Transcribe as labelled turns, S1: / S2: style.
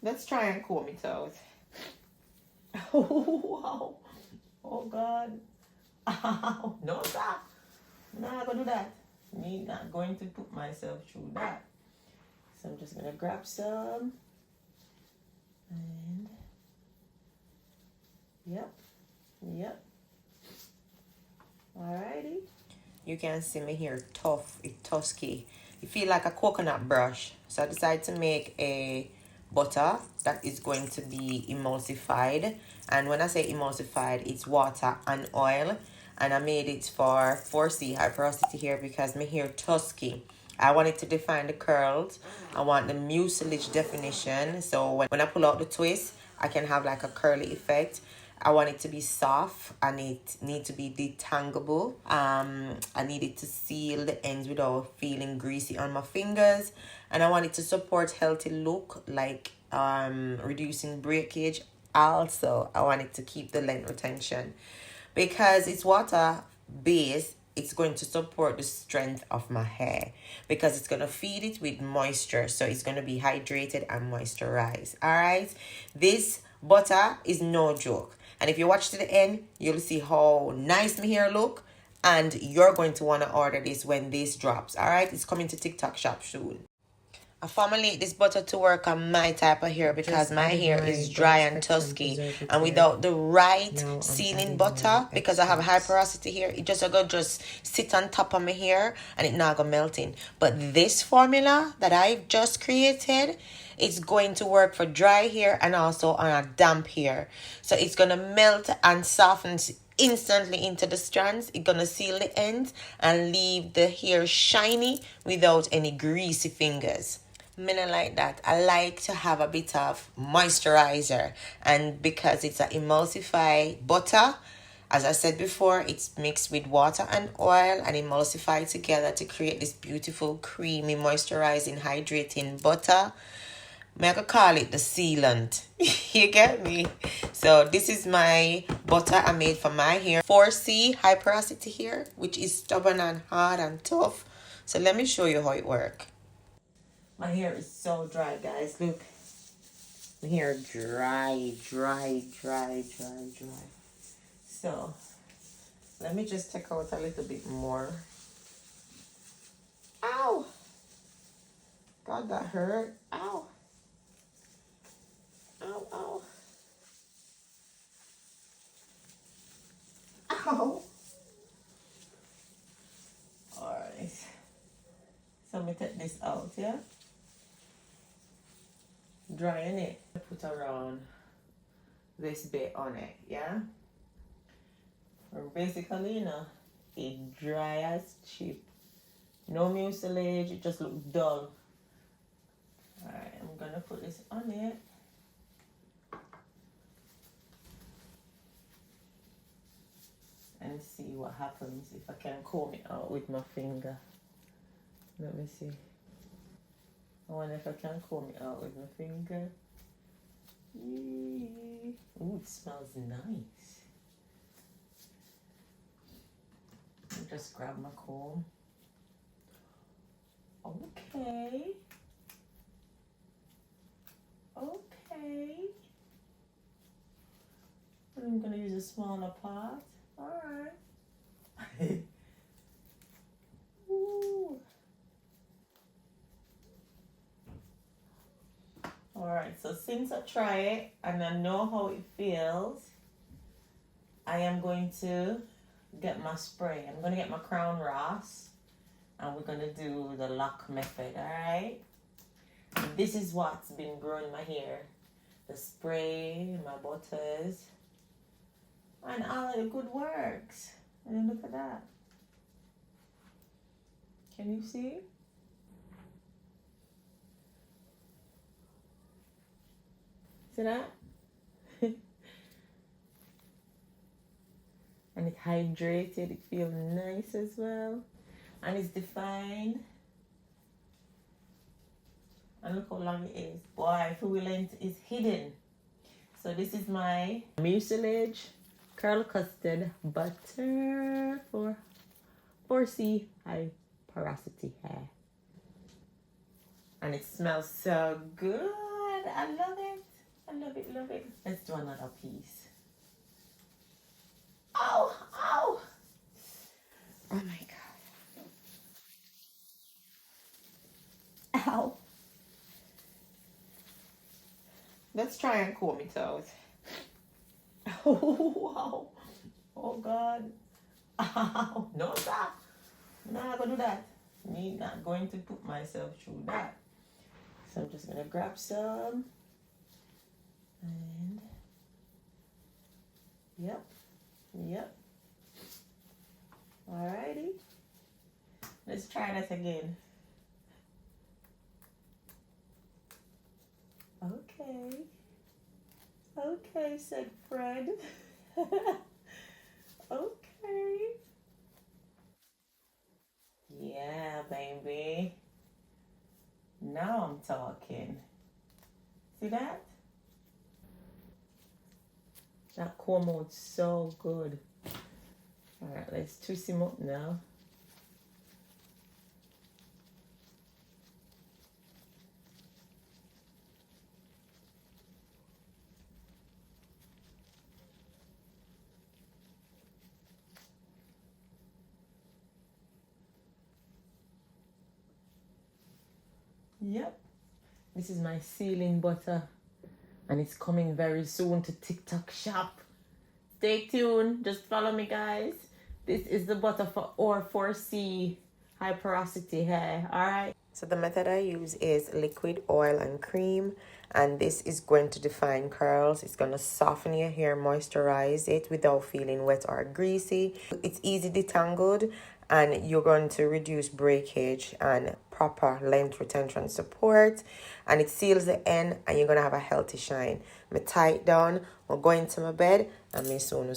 S1: Let's try and comb it out. Oh, wow. Oh, God. Ow. No, sir. I'm not going to do that. I'm not going to put myself through that. So I'm just going to grab some. And, yep. Alrighty. You can see me here, tough, it's tusky. It feel like a coconut brush. So I decided to make a butter that is going to be emulsified. And when I say emulsified, it's water and oil. And I made it for 4C high porosity hair because my hair tusky. I wanted to define the curls. I want the mucilage definition. So when I pull out the twist, I can have like a curly effect. I want it to be soft and it need to be detangable. I need it to seal the ends without feeling greasy on my fingers. And I want it to support healthy look, like reducing breakage. Also, I want it to keep the length retention. Because it's water based, it's going to support the strength of my hair because it's going to feed it with moisture. So it's going to be hydrated and moisturized. All right. This butter is no joke. And if you watch to the end, you'll see how nice my hair look. And you're going to want to order this when this drops. All right. It's coming to TikTok shop soon. I formulate this butter to work on my type of hair because my hair is dry and tusky, and without the right sealing butter, because I have high porosity hair, it just sit on top of my hair and it not gonna melting. But this formula that I've just created, it's going to work for dry hair and also on a damp hair. So it's gonna melt and soften instantly into the strands. It's gonna seal the ends and leave the hair shiny without any greasy fingers. Me not like that. I like to have a bit of moisturizer, and because it's an emulsified butter, as I said before, it's mixed with water and oil and emulsified together to create this beautiful creamy moisturizing hydrating butter. I could call it the sealant. You get me? So this is my butter I made for my hair. 4C high porosity hair, which is stubborn and hard and tough. So let me show you how it works. My hair is so dry, guys. Look. My hair dry. So let me just take out a little bit more. Ow! God, that hurt. Ow. Ow. Alright. So let me take this out, yeah? Drying it. Put around this bit on it, yeah? Or basically, it dry as chip. No mucilage, it just looks dull. Alright, I'm gonna put this on it. And see what happens if I can comb it out with my finger. Let me see. I wonder if I can comb it out with my finger. Ooh, it smells nice. I'll just grab my comb. Okay. I'm gonna use a smaller part. Alright. Ooh. Alright, so since I try it and I know how it feels, I am going to get my spray. I'm going to get my Crown Ross and we're going to do the lock method, alright? This is what's been growing my hair. The spray, my butters, and all of the good works. And look at that. Can you see? See that? And it's hydrated, it feels nice as well. And it's defined. And look how long it is. Boy, full length is hidden. So this is my mucilage curl custard butter for 4C high porosity hair. And it smells so good. I love it. I love it, love it. Let's do another piece. Ow, ow. Oh my God. Ow. Let's try and comb it out. Oh, wow. Oh, God. Ow. No, stop. I'm not going to do that. I'm not going to put myself through that. So I'm just going to grab some. And, yep. Yep. Alrighty. Let's try that again. Okay. Okay, said Fred. Okay. Yeah, baby. Now I'm talking. See that? That comb out so good. Alright, let's twist him up now. Yep. This is my sealing butter. And it's coming very soon to TikTok shop. Stay tuned. Just follow me, guys. This is the butter for R4C high porosity hair. Alright. So the method I use is liquid oil and cream. And this is going to define curls. It's going to soften your hair, moisturize it without feeling wet or greasy. It's easy detangled. And you're going to reduce breakage and proper length retention support, and it seals the end, and you're going to have a healthy shine. Me tie it down, we're going to my bed, and me soon.